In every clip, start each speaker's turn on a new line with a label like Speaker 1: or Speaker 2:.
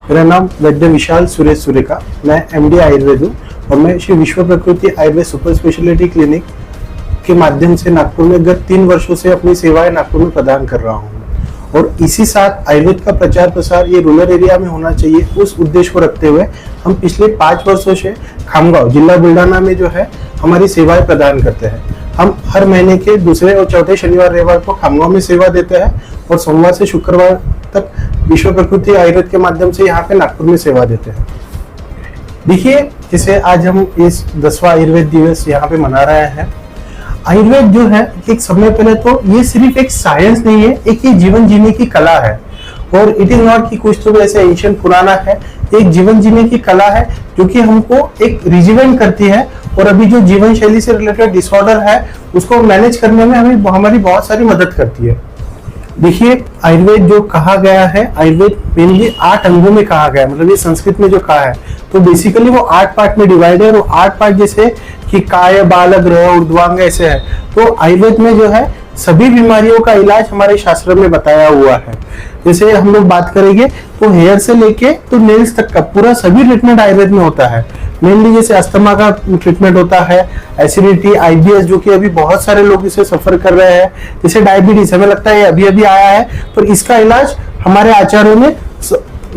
Speaker 1: मेरा नाम वैद्य विशाल सुरेश सुरेखा, मैं एमडी आयुर्वेद हूँ और मैं Shri Vishwa Prakriti Ayurved super speciality clinic के माध्यम से नागपुर में गत 3 वर्षों से अपनी सेवाएं नागपुर में प्रदान कर रहा हूँ। और इसी साथ आयुर्वेद का प्रचार प्रसार ये रूरल एरिया में होना चाहिए, उस उद्देश्य को रखते हुए हम पिछले 5 वर्षों से खामगांव जिला बुल्ढाना में जो है हमारी सेवाएं प्रदान करते हैं। हम हर महीने के दूसरे और चौथे शनिवार रविवार को खामगांव में सेवा देते हैं और सोमवार से शुक्रवार तक विश्व प्रकृति आयुर्वेद के माध्यम से यहाँ पे नागपुर में सेवा देते हैं। देखिए, जैसे आज हम इस 10वां आयुर्वेद दिवस यहाँ पे मना रहे हैं। आयुर्वेद जो है एक समय पहले तो ये सिर्फ एक साइंस नहीं है, एक ये जीवन जीने की कला है। और इट इज नॉट कि कुछ तो ऐसे एंशिएंट पुराना है, एक जीवन जीने की कला है जो कि हमको एक रिजिवेंट करती है और अभी जो जीवन शैली से रिलेटेड डिसऑर्डर है उसको मैनेज करने में हमें हमारी बहुत सारी मदद करती है। देखिए, आयुर्वेद जो कहा गया है, आयुर्वेद मेनली 8 अंगों में कहा गया है, मतलब ये संस्कृत में जो कहा है तो बेसिकली वो 8 पार्ट में डिवाइड है। और 8 पार्ट जैसे कि काय, बाल, ग्रह, ऊर्ध्वांग ऐसे है। तो आयुर्वेद में जो है सभी बीमारियों का इलाज हमारे शास्त्र में बताया हुआ है। जैसे हम लोग बात करेंगे तो हेयर से लेके तो नेल्स तक का पूरा सभी ट्रीटमेंट आयुर्वेद में होता है। मेनली जैसे अस्थमा का ट्रीटमेंट होता है, एसिडिटी, आईबीएस जो कि अभी बहुत सारे लोग इसे सफर कर रहे हैं, जैसे डायबिटीज हमें लगता है अभी अभी आया है, तो इसका इलाज हमारे आचार्यों ने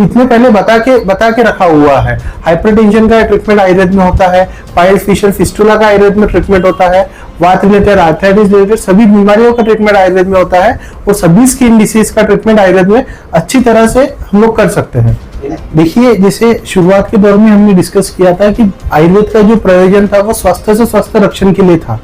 Speaker 1: इतने पहले बता के रखा हुआ है। हाइपरटेंशन का ट्रीटमेंट आयुर्वेद में होता है, पाइल्स, फिशर, फिस्टुला का आयुर्वेद में ट्रीटमेंट होता है, वात रिलेटेड, आर्थराइटिस रिलेटेड सभी बीमारियों का ट्रीटमेंट आयुर्वेद में होता है और सभी स्किन डिसीज का ट्रीटमेंट आयुर्वेद में अच्छी तरह से हम लोग कर सकते हैं। देखिए, जैसे शुरुआत के दौर में हमने डिस्कस किया था कि आयुर्वेद का जो प्रयोजन था वो स्वास्थ्य से स्वास्थ्य रक्षण के लिए था।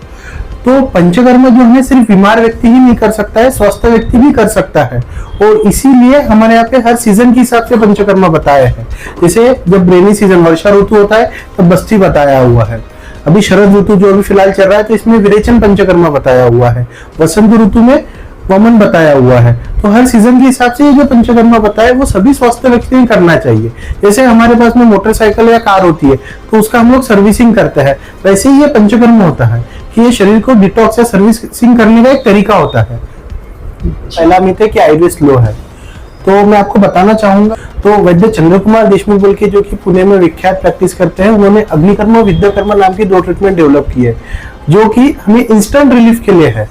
Speaker 1: तो पंचकर्म जो है सिर्फ बीमार व्यक्ति ही नहीं कर सकता है, स्वस्थ व्यक्ति भी कर सकता है। और इसीलिए हमारे यहाँ पे हर सीजन के हिसाब से पंचकर्म बताया है। जैसे जब रेनी सीजन वर्षा ऋतु होता है तो बस्ती बताया हुआ है। अभी शरद ऋतु जो अभी फिलहाल चल रहा है तो इसमें विरेचन पंचकर्म बताया हुआ है। वसंत ऋतु में वमन बताया हुआ है। तो हर सीजन के हिसाब से ये जो पंचकर्म बताया वो सभी स्वस्थ व्यक्ति को करना चाहिए। जैसे हमारे पास में मोटरसाइकिल या कार होती है तो उसका हम लोग सर्विसिंग करते हैं, वैसे ही ये पंचकर्म होता है कि ये शरीर को डिटॉक्स या सर्विसिंग करने का एक तरीका होता है। पहला मिथ है कि आयुर्वेद स्लो है, तो मैं आपको बताना चाहूंगा। तो वैद्य चंद्र कुमार देशमुख बोल के जो कि पुणे में विख्यात प्रैक्टिस करते हैं, उन्होंने अग्निकर्म और विद्याकर्म नाम की 2 ट्रीटमेंट डेवलप की है जो कि हमें इंस्टेंट रिलीफ के लिए है।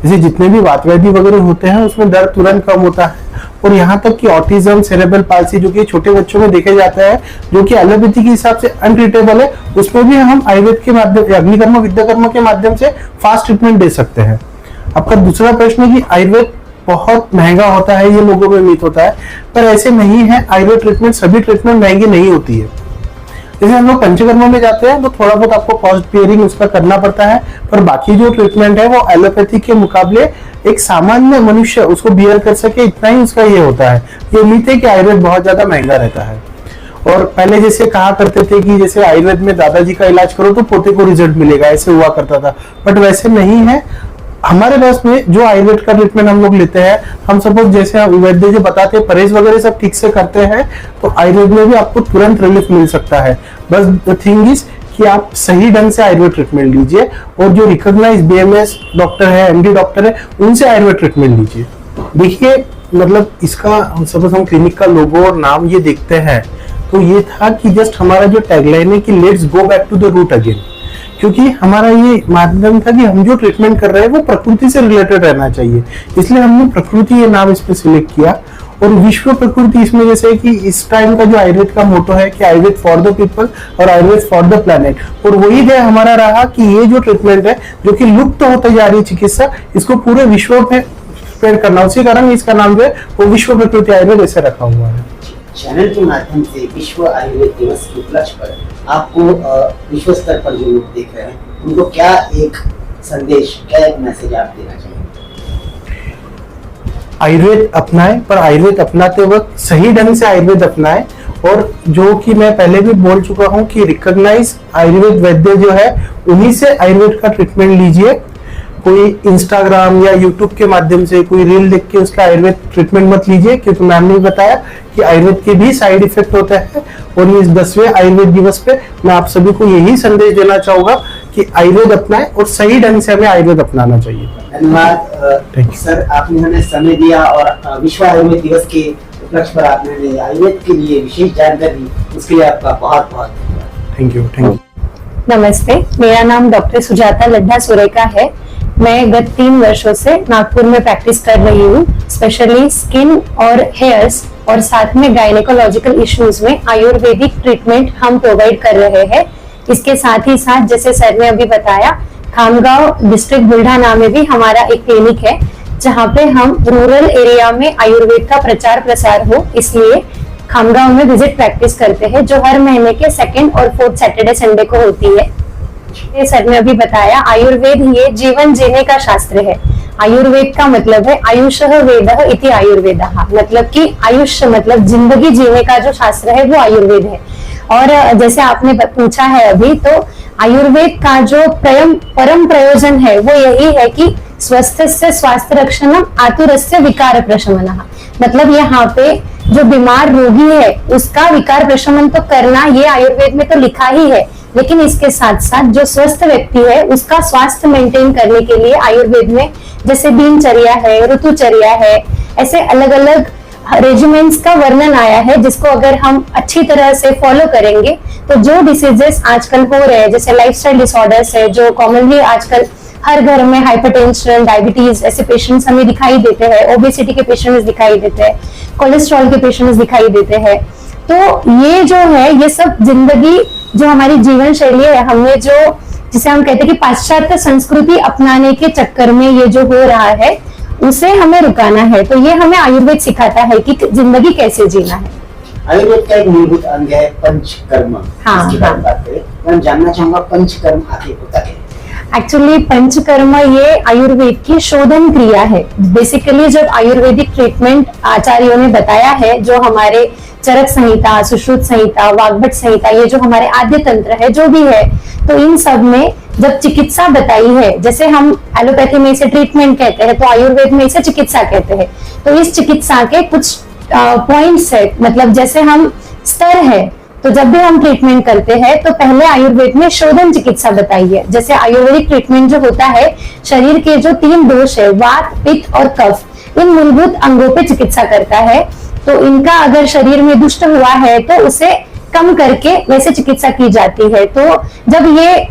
Speaker 1: जैसे जितने भी वात व्याधि वगैरह होते हैं उसमें दर्द तुरंत कम होता है। और यहाँ तक कि ऑटिज्म, सेरेब्रल पाल्सी जो कि छोटे बच्चों में देखे जाता है, जो कि एलोपैथी के हिसाब से अनट्रीटेबल है, उसमें भी हम आयुर्वेद के माध्यम, अग्निकर्म विद्याकर्म के माध्यम से फास्ट ट्रीटमेंट दे सकते हैं। आपका दूसरा प्रश्न है कि आयुर्वेद बहुत महंगा होता है, ये लोगों में मिथ होता है, पर ऐसे नहीं है। आयुर्वेद ट्रीटमेंट, सभी ट्रीटमेंट महंगी नहीं होती है। जैसे हम लोग पंचकर्म में जाते हैं तो थोड़ा बहुत आपको कॉस्ट बेयरिंग उसका करना पड़ता है, पर बाकी जो ट्रीटमेंट है वो एलोपैथी के मुकाबले एक सामान्य मनुष्य उसको बियर कर सके इतना ही उसका ये होता है। ये मिथ है कि आयुर्वेद बहुत ज्यादा महंगा रहता है। और पहले जैसे कहा करते थे कि जैसे आयुर्वेद में दादाजी का इलाज करो तो पोते को रिजल्ट मिलेगा, ऐसे हुआ करता था, बट वैसे नहीं है। हमारे पास में जो आयुर्वेद का ट्रीटमेंट हम लोग लेते हैं, हम सपोज जैसे वैद्य जो बताते हैं परहेज वगैरह सब ठीक से करते हैं तो आयुर्वेद में भी आपको तुरंत रिलीफ मिल सकता है। बस द थिंग इज कि आप सही ढंग से आयुर्वेद ट्रीटमेंट लीजिए और जो रिकॉग्नाइज बीएमएस डॉक्टर है, एमडी डॉक्टर है, उनसे आयुर्वेद ट्रीटमेंट लीजिए। देखिए, मतलब इसका सपोज हम क्लिनिक का लोगो और नाम ये देखते हैं तो ये था कि जस्ट हमारा जो टैगलाइन है कि let's go back to the root again, क्योंकि हमारा ये माध्यम था कि हम जो ट्रीटमेंट कर रहे हैं वो प्रकृति से रिलेटेड रहना चाहिए, इसलिए हमने प्रकृति ये नाम इस पे सिलेक्ट किया। और विश्व प्रकृति इसमें जैसे कि इस टाइम का जो आयुर्वेद का मोटो है कि आयुर्वेद फॉर द पीपल और आयुर्वेद फॉर द प्लैनेट, और वही ध्येय हमारा रहा कि ये जो ट्रीटमेंट है जो कि लुप्त होते जा रही चिकित्सा, इसको पूरे विश्व में स्प्रेड करना, उसी कारण इसका नाम जो है वो विश्व प्रकृति आयुर्वेद ऐसे रखा हुआ है।
Speaker 2: चैनल के माध्यम से विश्व आयुर्वेद दिवस के उपलक्ष्य पर आपको विश्व स्तर पर जो लोग देख रहे हैं उनको क्या एक संदेश, क्या एक मैसेज आप देना चाहेंगे?
Speaker 1: आयुर्वेद अपनाएं, पर आयुर्वेद अपनाते वक्त सही ढंग से आयुर्वेद अपनाएं। और जो कि मैं पहले भी बोल चुका हूं कि रिकॉग्नाइज आयुर्वेद वैद्य जो है उन्हीं से आयुर्वेद का ट्रीटमेंट लीजिए। कोई इंस्टाग्राम या यूट्यूब के माध्यम से कोई रील देख के उसका आयुर्वेद ट्रीटमेंट मत लीजिए, क्योंकि मैम ने बताया कि आयुर्वेद के भी साइड इफेक्ट होते हैं। और इस 10वें आयुर्वेद दिवस पे मैं आप सभी को यही संदेश देना चाहूंगा कि आयुर्वेद अपनाएं और सही ढंग से हमें आयुर्वेद अपनाना चाहिए।
Speaker 2: धन्यवाद सर, आपने हमें समय दिया और विश्व आयुर्वेद दिवस के उपलक्ष्य पर आपने आयुर्वेद के लिए विशेष जानकारी दी, उसके लिए आपका बहुत बहुत धन्यवाद।
Speaker 1: Thank you, thank you.
Speaker 3: नमस्ते, मेरा नाम डॉक्टर सुजाता लड्ढा सुरेखा है। मैं गत 3 वर्षों से नागपुर में प्रैक्टिस कर रही हूँ, स्पेशली स्किन और हेयर्स और साथ में गायनेकोलॉजिकल इश्यूज में आयुर्वेदिक ट्रीटमेंट हम प्रोवाइड कर रहे हैं। इसके साथ ही साथ जैसे सर ने अभी बताया, खामगांव डिस्ट्रिक्ट बुल्ढाना में भी हमारा एक क्लिनिक है जहाँ पे हम रूरल एरिया में आयुर्वेद का प्रचार प्रसार हो इसलिए खामगांव में विजिट प्रैक्टिस करते हैं, जो हर महीने के 2nd और 4th सैटरडे संडे को होती है। ये सर ने अभी बताया, आयुर्वेद ये जीवन जीने का शास्त्र है। आयुर्वेद का मतलब है आयुषः वेदः इति आयुर्वेदः, मतलब कि आयुष्य मतलब जिंदगी जीने का जो शास्त्र है वो आयुर्वेद है। और जैसे आपने पूछा है अभी, तो आयुर्वेद का जो परम प्रयोजन है वो यही है कि स्वस्थस्य स्वास्थ्य रक्षणम आतुरस्य विकार प्रशमनः, मतलब यहाँ पे जो बीमार रोगी है उसका विकार प्रशमन तो करना ये आयुर्वेद में तो लिखा ही है, लेकिन इसके साथ साथ जो स्वस्थ व्यक्ति है उसका स्वास्थ्य मेंटेन करने के लिए आयुर्वेद में जैसे दिनचर्या है, ऋतुचर्या है, ऐसे अलग अलग रेजिमेंट्स का वर्णन आया है, जिसको अगर हम अच्छी तरह से फॉलो करेंगे तो जो डिसीजेस आजकल हो रहे हैं, जैसे लाइफस्टाइल डिसऑर्डर्स है जो कॉमनली आजकल हर घर में, हाइपरटेंशन, डायबिटीज ऐसे पेशेंट्स हमें दिखाई देते हैं, ओबेसिटी के पेशेंट्स दिखाई देते हैं, कोलेस्ट्रॉल के पेशेंट्स दिखाई देते हैं। तो ये जो है, ये सब जिंदगी जो हमारी जीवन शैली है, हमें जो जिसे हम कहते हैं कि पाश्चात्य संस्कृति अपनाने के चक्कर में ये जो हो रहा है उसे हमें रुकाना है। तो ये हमें आयुर्वेद सिखाता है कि जिंदगी कैसे जीना है।
Speaker 2: आयुर्वेद का एक मूलभूत अंग है पंचकर्म।
Speaker 3: हाँ,
Speaker 2: इसके बारे में बात करें, मैं जानना चाहूंगा पंचकर्म आखिर होता क्या है?
Speaker 3: एक्चुअली पंचकर्म ये आयुर्वेद की शोधन क्रिया है। बेसिकली जब आयुर्वेदिक ट्रीटमेंट आचार्यों ने बताया है, जो हमारे चरक संहिता, सुश्रुत संहिता, वाग्भट संहिता, ये जो हमारे आद्य तंत्र है जो भी है, तो इन सब में जब चिकित्सा बताई है, जैसे हम एलोपैथी में इसे ट्रीटमेंट कहते हैं तो आयुर्वेद में इसे चिकित्सा कहते हैं। तो इस चिकित्सा के कुछ पॉइंट्स है, मतलब जैसे हम स्तर है, तो जब भी हम ट्रीटमेंट करते हैं तो पहले आयुर्वेद में शोधन चिकित्सा बताई है। जैसे आयुर्वेदिक ट्रीटमेंट जो होता है, शरीर के जो 3 दोष है, वात, पित्त और कफ, इन मूलभूत अंगों पे चिकित्सा करता है। तो इनका अगर शरीर में दुष्ट हुआ है तो उसे कम करके वैसे चिकित्सा की जाती है। तो जब ये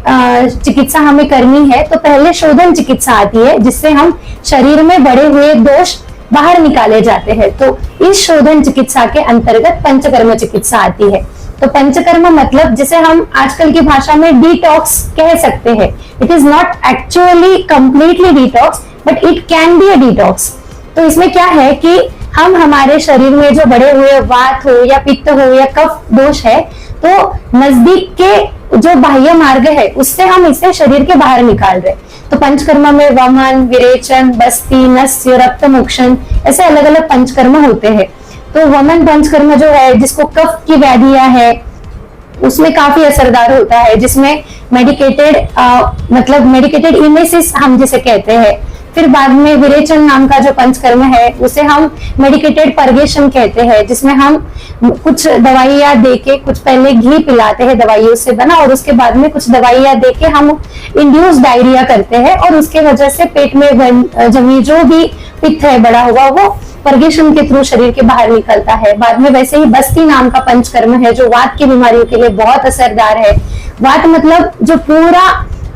Speaker 3: चिकित्सा हमें करनी है तो पहले शोधन चिकित्सा आती है, जिससे हम शरीर में बढ़े हुए दोष बाहर निकाले जाते हैं। तो इस शोधन चिकित्सा के अंतर्गत पंचकर्म चिकित्सा आती है। तो पंचकर्म मतलब जिसे हम आजकल की भाषा में डिटॉक्स कह सकते हैं। It is not actually completely detox, but it can be a detox. तो इसमें क्या है कि हम हमारे शरीर में जो बढ़े हुए वात हो या पित्त हो या कफ दोष है, तो नजदीक के जो बाह्य मार्ग है उससे हम इसे शरीर के बाहर निकाल रहे। तो पंचकर्म में वमन, विरेचन, बस्ती, नस्य, रक्त मोक्षण, ऐसे अलग अलग पंचकर्म होते हैं। तो वमन पंचकर्म जो है, जिसको कफ की व्याधियां है, उसमें काफी असरदार होता है, जिसमें मेडिकेटेड इमेसिस हम जिसे कहते हैं। फिर बाद में विरेचन नाम का जो पंचकर्म है उसे हम मेडिकेटेड परगेशन कहते हैं, जिसमें हम कुछ दवाइयां देके, कुछ पहले घी पिलाते हैं दवाइयों से बना, और उसके बाद में कुछ दवाइयां देके हम इंड्यूस डायरिया करते हैं, और उसके वजह से पेट में जमी जो भी पित्त है बड़ा हुआ वो परगेशन के थ्रू शरीर के बाहर निकलता है। बाद में वैसे ही बस्ती नाम का पंचकर्म है जो वात की बीमारियों के लिए बहुत असरदार है। वात मतलब जो पूरा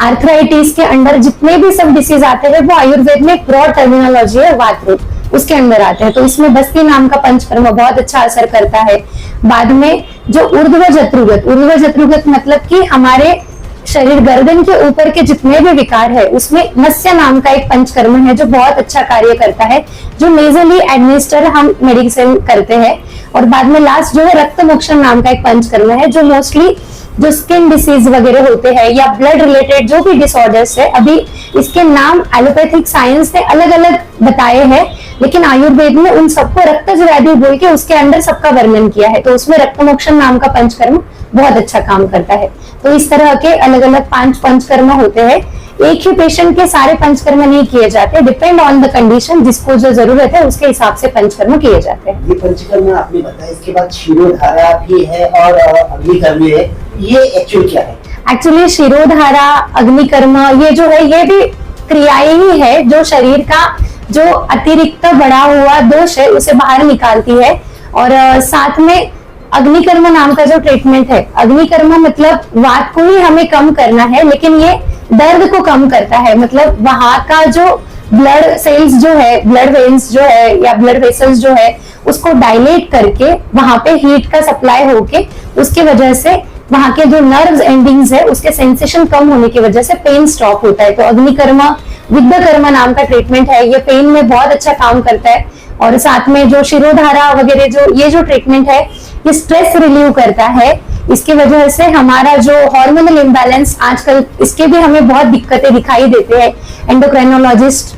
Speaker 3: आर्थराइटिस के अंडर जितने भी सब डिसीज आते हैं वो आयुर्वेद में एक ब्रॉड टर्मिनोलॉजी है, वात रोग, उसके अंदर आते हैं। तो इसमें बस्ती नाम का पंचकर्म बहुत अच्छा असर करता है। बाद में जो ऊर्ध्व जत्रुगत मतलब कि हमारे शरीर गर्दन के ऊपर के जितने भी विकार है उसमें नस्य नाम का एक पंचकर्म है जो बहुत अच्छा कार्य करता है, जो नेजली एडमिनिस्टर हम मेडिसिन करते हैं। और बाद में लास्ट जो है रक्त मोक्षण नाम का एक पंचकर्म है, जो मोस्टली जो स्किन डिसीज वगैरह होते हैं या ब्लड रिलेटेड जो भी डिसऑर्डर्स है, अभी इसके नाम एलोपैथिक साइंस ने अलग अलग बताए हैं, लेकिन आयुर्वेद में उन सबको रक्तज व्याधि बोल के उसके अंदर सबका वर्णन किया है। तो उसमें रक्त मोक्षण नाम का पंचकर्म बहुत अच्छा काम करता है। तो इस तरह के अलग अलग 5 पंचकर्म होते हैं। एक ही पेशेंट के सारे पंचकर्म नहीं किए जाते, डिपेंड ऑन द कंडीशन, जिसको जो जरूरत है उसके हिसाब से पंचकर्म किए जाते हैं।
Speaker 2: ये पंचकर्म आपने बताया, इसके बाद शिरोधारा भी है और अग्निकर्म है, ये एक्चुअली क्या है?
Speaker 3: एक्चुअली शिरोधारा, अग्निकर्म ये जो है ये भी क्रियाएं ही है जो शरीर का जो अतिरिक्त बढ़ा हुआ दोष है उसे बाहर निकालती है। और साथ में अग्निकर्म नाम का जो ट्रीटमेंट है, अग्निकर्म मतलब वात को ही हमें कम करना है, लेकिन ये दर्द को कम करता है। मतलब वहां का जो ब्लड सेल्स जो है, ब्लड वेन्स जो है या ब्लड वेसल्स जो है, उसको डायलेट करके वहां पे हीट का सप्लाई होके उसकी वजह से वहां के जो नर्व्स एंडिंग्स है उसके सेंसेशन कम होने की वजह से पेन स्टॉप होता है। तो अग्निकर्मा विद्यकर्मा नाम का ट्रीटमेंट है, ये पेन में बहुत अच्छा काम करता है। और साथ में जो शिरोधारा वगैरह जो ट्रीटमेंट है, ये स्ट्रेस रिलीव करता है। इसकी वजह से हमारा जो हार्मोनल इम्बैलेंस आजकल, इसके भी हमें बहुत दिक्कतें दिखाई देते हैं। एंडोक्राइनोलॉजिस्ट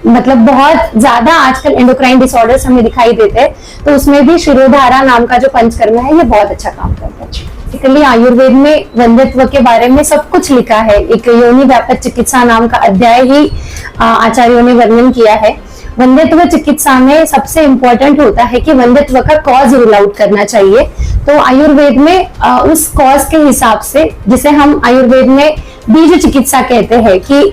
Speaker 3: मतलब बहुत ज्यादा आजकल एंडोक्राइन डिसऑर्डर्स हमें दिखाई देते हैं, तो उसमें भी शिरोधारा नाम का जो पंचकर्म है ये बहुत अच्छा काम करता है। बेसिकली आयुर्वेद में वंध्यत्व के बारे में सब कुछ लिखा है। एक योनि व्यापक चिकित्सा नाम का अध्याय ही आचार्यों ने वर्णन किया है। वंध्यत्व चिकित्सा में सबसे इंपॉर्टेंट होता है कि वंध्यत्व का कॉज रूल आउट करना चाहिए। तो आयुर्वेद में उस कॉज के हिसाब से, जिसे हम आयुर्वेद में बीज चिकित्सा कहते हैं, कि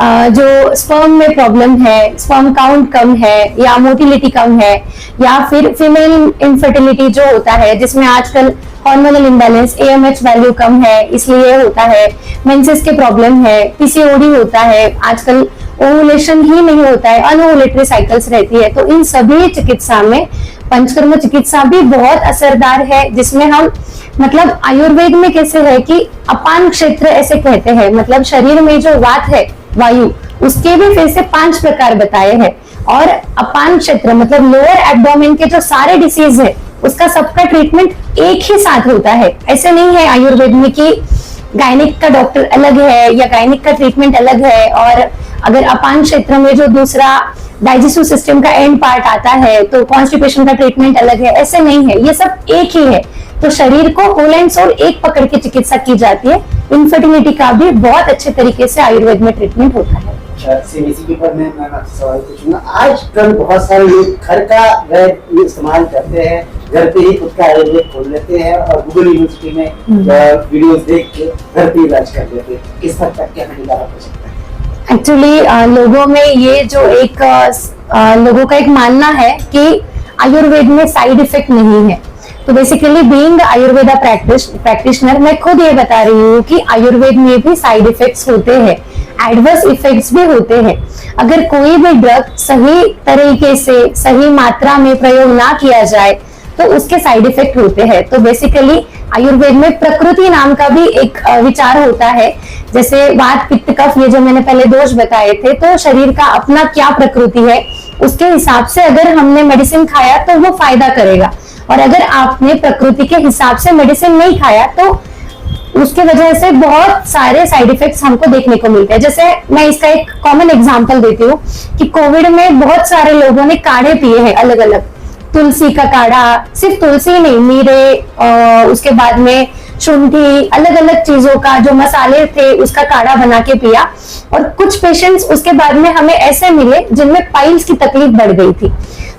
Speaker 3: जो स्पर्म में प्रॉब्लम है, स्पर्म काउंट कम है या मोटिलिटी कम है, या फिर फीमेल इनफर्टिलिटी जो होता है जिसमें आजकल हार्मोनल इम्बैलेंस, AMH वैल्यू कम है इसलिए होता है, मेंसेस के प्रॉब्लम है, PCOD होता है, आजकल ओवुलेशन ही नहीं होता है, अनओवुलेटरी साइकिल्स रहती है। तो इन सभी चिकित्सा में पंचकर्म चिकित्सा भी बहुत असरदार है, जिसमें हम मतलब आयुर्वेद में कैसे है कि अपान क्षेत्र ऐसे कहते हैं, मतलब शरीर में जो वात है, वायु, उसके भी फिर से 5 प्रकार बताए हैं। और अपान क्षेत्र मतलब लोअर एब्डोमेन के जो सारे डिसीज है उसका सबका ट्रीटमेंट एक ही साथ होता है। ऐसे नहीं है आयुर्वेद में कि गायनिक का डॉक्टर अलग है या गायनिक का ट्रीटमेंट अलग है, और अगर अपान क्षेत्र में जो दूसरा डाइजेस्टिव सिस्टम का एंड पार्ट आता है तो कॉन्स्टिपेशन का ट्रीटमेंट अलग है। ऐसे नहीं है, ये सब एक ही है। तो शरीर को होल एंड सोल एक पकड़ के चिकित्सा की जाती है। इनफर्टिलिटी का भी बहुत अच्छे तरीके से आयुर्वेद में ट्रीटमेंट होता है।
Speaker 2: इसी के ऊपर मैं आपसे सवाल पूछूंगा। आजकल बहुत सारे लोग घर का वैद्य इस्तेमाल करते हैं, घर पे ही खुद का आयुर्वेद खोल लेते हैं और गूगल यूनिवर्सिटी में वीडियोस देख के घर पे इलाज कर लेते हैं। किस हद तक क्या हानिकारक हो सकता है?
Speaker 3: एक्चुअली लोगों में ये जो एक लोगों का एक मानना है कि आयुर्वेद में साइड इफेक्ट नहीं है। तो बेसिकली बीइंग आयुर्वेदा प्रैक्टिशनर, मैं खुद ये बता रही हूँ कि आयुर्वेद में भी साइड इफेक्ट्स होते हैं, एडवर्स इफेक्ट्स भी होते हैं। अगर कोई भी ड्रग सही तरीके से सही मात्रा में प्रयोग ना किया जाए तो उसके साइड इफेक्ट होते हैं। तो बेसिकली आयुर्वेद में प्रकृति नाम का भी एक विचार होता है। जैसे वात, पित्त, कफ, ये जो मैंने पहले दोष बताए थे, तो शरीर का अपना क्या प्रकृति है उसके हिसाब से अगर हमने मेडिसिन खाया तो वो फायदा करेगा, और अगर आपने प्रकृति के हिसाब से मेडिसिन नहीं खाया तो उसके वजह से बहुत सारे साइड इफेक्ट्स हमको देखने को मिलते हैं। जैसे मैं इसका एक कॉमन एग्जांपल देती हूँ कि कोविड में बहुत सारे लोगों ने काढ़े पिए हैं अलग अलग। तुलसी का काढ़ा, सिर्फ तुलसी ही नहीं, मीरे, उसके बाद में शुंठी, अलग अलग चीजों का जो मसाले थे उसका काढ़ा बना के पिया। और कुछ पेशेंट्स उसके बाद में हमें ऐसे मिले जिनमें पाइल्स की तकलीफ बढ़ गई थी।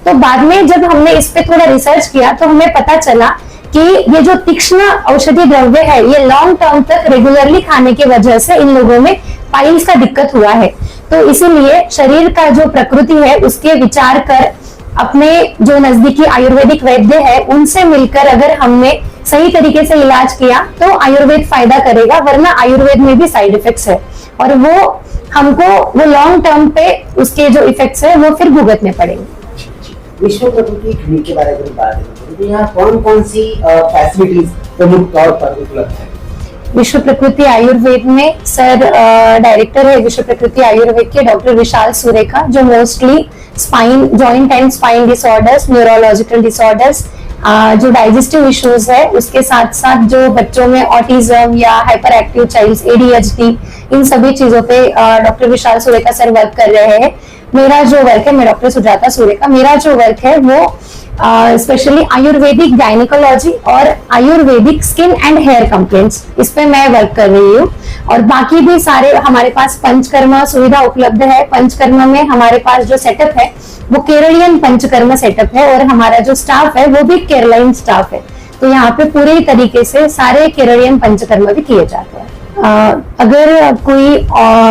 Speaker 3: तो बाद में जब हमने इस पे थोड़ा रिसर्च किया तो हमें पता चला कि ये जो तीक्ष्ण औषधि द्रव्य है ये लॉन्ग टर्म तक रेगुलरली खाने की वजह से इन लोगों में पाइल्स का दिक्कत हुआ है। तो इसीलिए शरीर का जो प्रकृति है उसके विचार कर अपने जो नजदीकी आयुर्वेदिक वैद्य है उनसे मिलकर अगर हमने सही तरीके से इलाज किया तो आयुर्वेद फायदा करेगा, वरना आयुर्वेद में भी साइड इफेक्ट्स है और वो हमको वो लॉन्ग टर्म पे उसके जो इफेक्ट्स है वो फिर भुगतने पड़ेंगे।
Speaker 2: विश्व प्रकृति क्लिनिक के बारे में बात करें तो यहाँ कौन कौन सी फैसिलिटीज प्रमुख तौर पर उपलब्ध है?
Speaker 3: विश्व प्रकृति आयुर्वेद में सर डायरेक्टर है विश्व प्रकृति आयुर्वेद के डॉक्टर विशाल सुरेखा, जो mostly spine, joint and spine disorders, neurological disorders, जो डाइजेस्टिव इश्यूज है उसके साथ साथ जो बच्चों में ऑटिज्म या हाइपर एक्टिव चाइल्ड्स, ADHD, इन सभी चीजों पे डॉक्टर विशाल सुरेखा सर वर्क कर रहे हैं। मेरा जो वर्क है, मैं डॉक्टर सुजाता सुरेखा, मेरा जो वर्क है वो स्पेशली आयुर्वेदिक गायनिकोलॉजी और Ayurvedic skin and hair complaints, इस पे मैं वर्क कर रही हूँ। और बाकी भी सारे हमारे पास पंचकर्म सुविधा उपलब्ध है। पंचकर्म में हमारे पास जो सेटअप है वो केरलियन पंचकर्म सेटअप है और हमारा जो स्टाफ है वो भी केरलाइन स्टाफ है। तो यहाँ पे पूरे तरीके से सारे केरलियन पंचकर्म भी किए जाते हैं। अगर कोई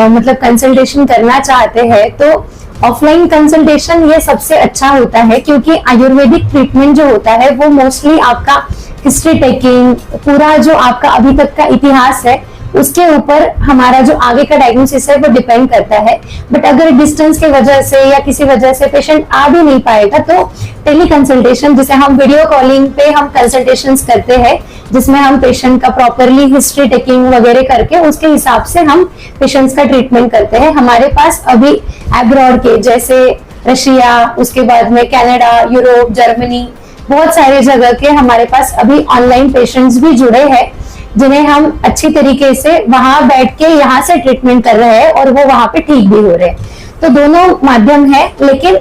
Speaker 3: मतलब कंसल्टेशन करना चाहते हैं तो ऑफलाइन कंसल्टेशन ये सबसे अच्छा होता है, क्योंकि आयुर्वेदिक ट्रीटमेंट जो होता है वो मोस्टली आपका हिस्ट्री टेकिंग, पूरा जो आपका अभी तक का इतिहास है उसके ऊपर हमारा जो आगे का डायग्नोसिस है वो डिपेंड करता है। बट अगर डिस्टेंस की वजह से या किसी वजह से पेशेंट आ भी नहीं पाएगा तो टेली कंसल्टेशन, जिसे हम वीडियो कॉलिंग पे हम कंसल्टेशंस करते हैं, जिसमें हम पेशेंट का प्रॉपरली हिस्ट्री टेकिंग वगैरह करके उसके हिसाब से हम पेशेंट्स का ट्रीटमेंट करते हैं। हमारे पास अभी एब्रॉड के जैसे रशिया, उसके बाद में कनाडा, यूरोप, जर्मनी, बहुत सारे जगह के हमारे पास अभी ऑनलाइन पेशेंट्स भी जुड़े हैं, जिन्हें हम अच्छी तरीके से वहां बैठ के यहाँ से ट्रीटमेंट कर रहे हैं और वो वहां पे ठीक भी हो रहे हैं। तो दोनों माध्यम है, लेकिन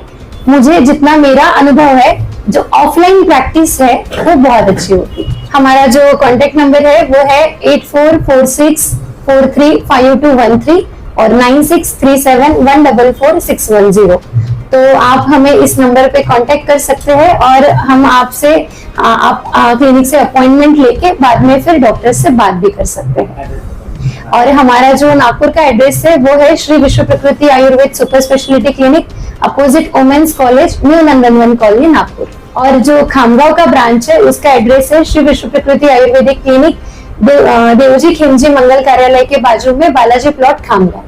Speaker 3: मुझे जितना मेरा अनुभव है जो ऑफलाइन प्रैक्टिस है वो बहुत अच्छी होती है। हमारा जो कॉन्टेक्ट नंबर है वो है 8446435213 और 9637144610। तो आप हमें इस नंबर पे कांटेक्ट कर सकते हैं और हम आपसे आप क्लिनिक से अपॉइंटमेंट लेके बाद में फिर डॉक्टर से बात भी कर सकते हैं। और हमारा जो नागपुर का एड्रेस है वो है Shri Vishwa Prakriti Ayurved super speciality clinic, opposite women's college, new Nandanvan colony, Nagpur. और जो खामगांव का ब्रांच है उसका एड्रेस है श्री विश्व प्रकृति आयुर्वेदिक क्लिनिक, देवजी खिमजी मंगल कार्यालय के बाजू में, बालाजी प्लॉट, खामगांव।